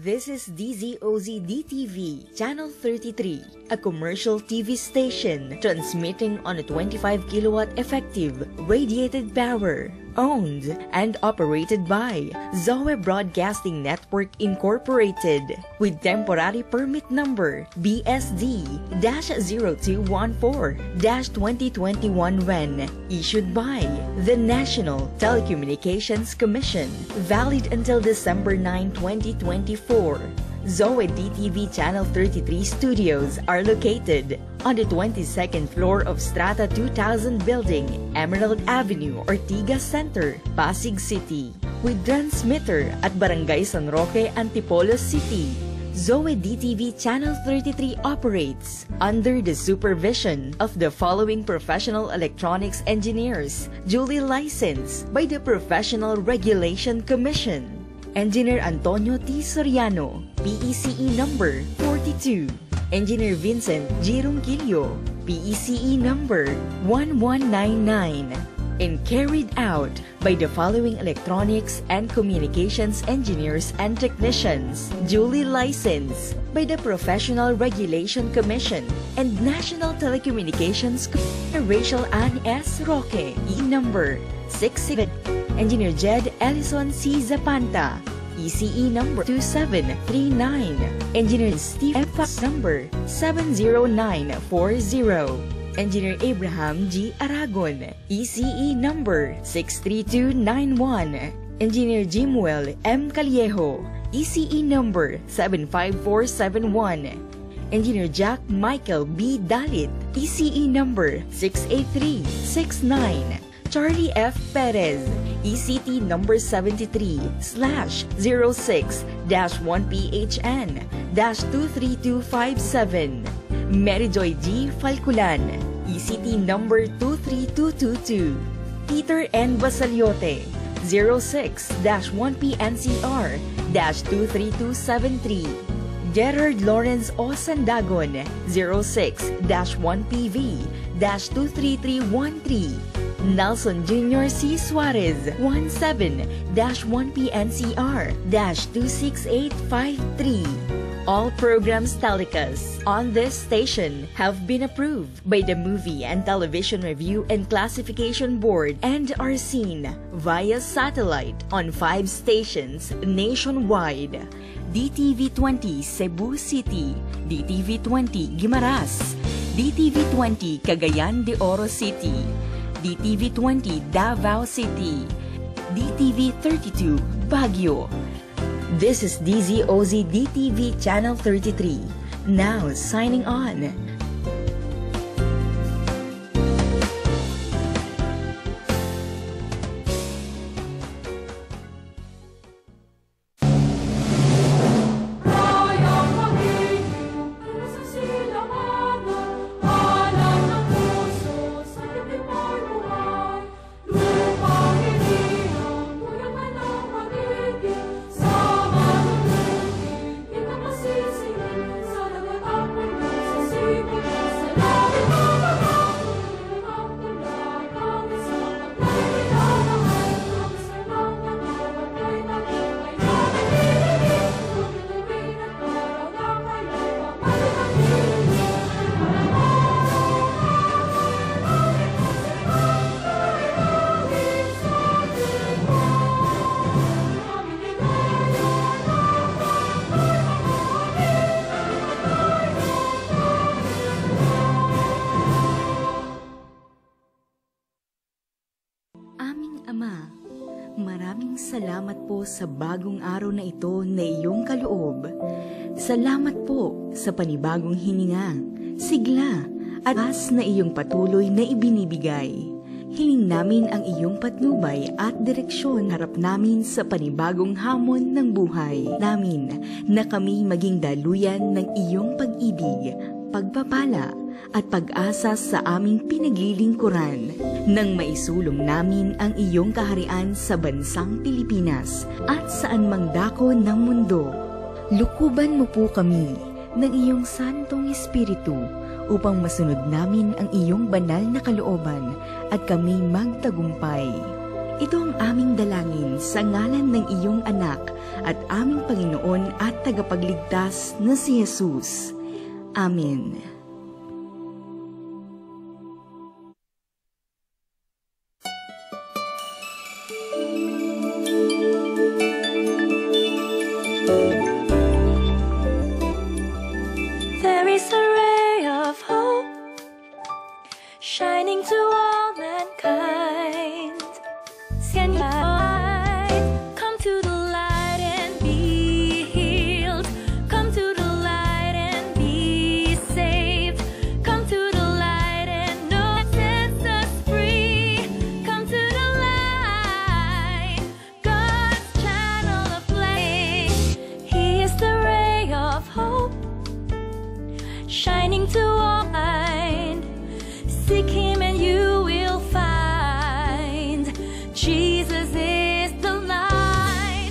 This is DZOZ DTV, Channel 33, a commercial TV station transmitting on a 25 kilowatt effective radiated power. Owned and operated by Zoe Broadcasting Network Incorporated with temporary permit number BSD-0214-2021 when issued by the National Telecommunications Commission, valid until December 9, 2024. Zoe DTV Channel 33 studios are located on the 22nd floor of Strata 2000 Building, Emerald Avenue, Ortigas Center, Pasig City, with transmitter at Barangay San Roque, Antipolo City. Zoe DTV Channel 33 operates under the supervision of the following professional electronics engineers, duly licensed by the Professional Regulation Commission. Engineer Antonio T. Soriano, PECE number 42. Engineer Vincent G. Ronquillo, PECE number 1199. And carried out by the following electronics and communications engineers and technicians, duly licensed by the Professional Regulation Commission and National Telecommunications Commission. Rachel Ann S. Roque, E number 67. Engineer Jed Ellison C. Zapanta, ECE number 2739. Engineer Steve F. number 70940. Engineer Abraham G. Aragon, ECE number 63291. Engineer Jimuel M. Callejo, ECE number 75471. Engineer Jack Michael B. Dalit, ECE number 68369. Charlie F. Perez, ECT number 73/06-1PHN-23257. Merijoy G. Falculan, ECT number 23222. Peter N. Basaliote, 06-1PNCR-23273. Gerard Lawrence O. Sandagon, 06-1PV-23313. Nelson Jr. C. Suarez, 17-1PNCR-26853. All programs telecast on this station have been approved by the Movie and Television Review and Classification Board and are seen via satellite on 5 stations nationwide. DTV20 Cebu City, DTV20 Guimaras, DTV20 Cagayan de Oro City, DTV20 Davao City, DTV32 Baguio. This is DZOZ DTV Channel 33, now signing on. Salamat po sa bagong araw na ito na iyong kaloob. Salamat po sa panibagong hininga, sigla at as na iyong patuloy na ibinibigay. Hiling namin ang iyong patnubay at direksyon harap namin sa panibagong hamon ng buhay namin na kami maging daluyan ng iyong pag-ibig, pagpapala at pag-asa sa aming pinaglilingkuran nang maisulong namin ang iyong kaharian sa bansang Pilipinas at saan mang dako ng mundo. Lukuban mo po kami ng iyong Santong Espiritu upang masunod namin ang iyong banal na kalooban at kami magtagumpay. Ito ang aming dalangin sa ngalan ng iyong anak at aming Panginoon at tagapagligtas na si Jesus. Amen. There is a ray of hope shining to all mankind. Can you come to the light and be healed? Come to the light and be saved. Come to the light and know it sets us free. Come to the light, God's channel of flame. He is the ray of hope shining to all mind. Seek Him and you will find Jesus is the light.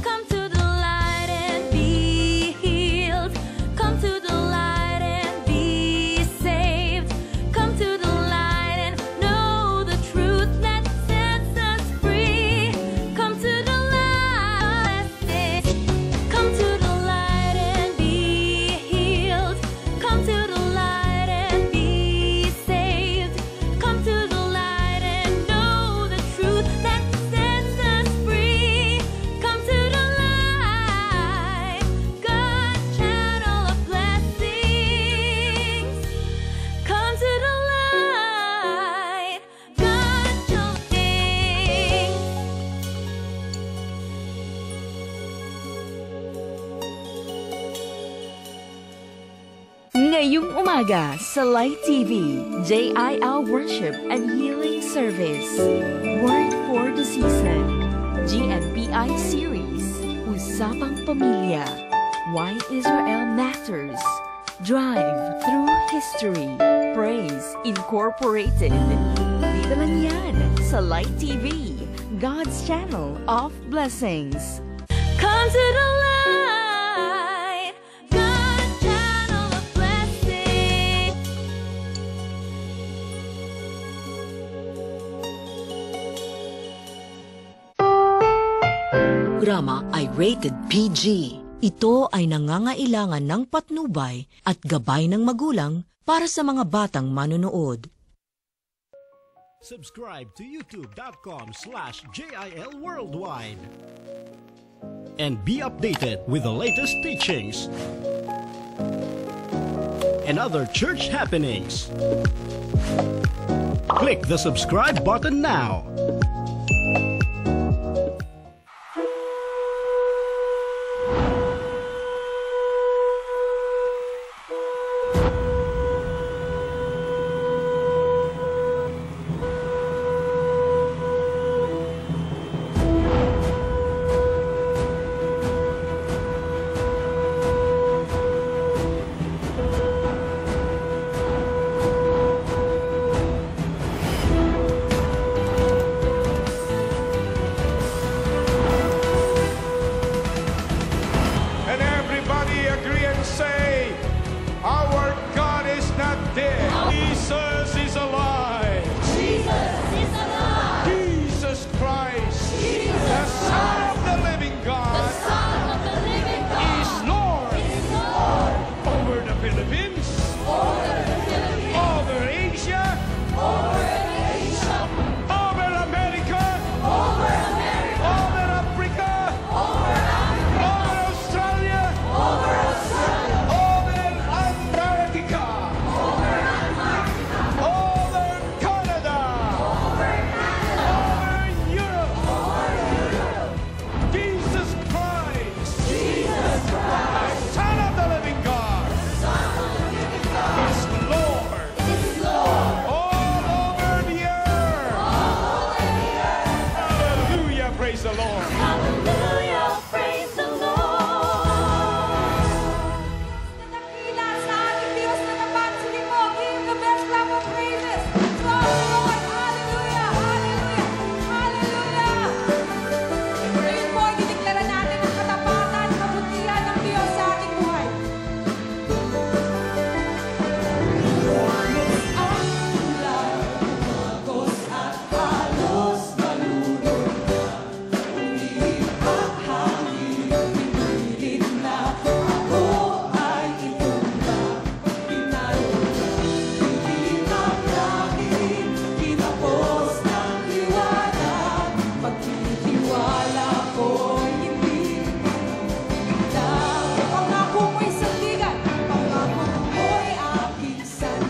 Come to the light and be healed. Come to the light and be saved. Come to the light and know the truth that sets us free. Come to the light, come to the light and be healed. Come to the light and be saved. Come to the light and know the truth that sets us free. Come to the light, God's channel of blessings. Come to the light, God's blessings. Ngayong umaga sa Light TV, JIL Worship and Healing Service. Word for the Season. GNPI Series. Usapang Pamilya. Why Israel Matters. Drive Through History. Praise Incorporated. Dito lang yan sa Light TV, God's Channel of Blessings. Come to the light, God's channel of blessing. Programa ay rated PG. Ito ay nangangailangan ng patnubay at gabay ng magulang para sa mga batang manonood. Subscribe to youtube.com/JIL Worldwide and be updated with the latest teachings and other church happenings. Click the subscribe button now.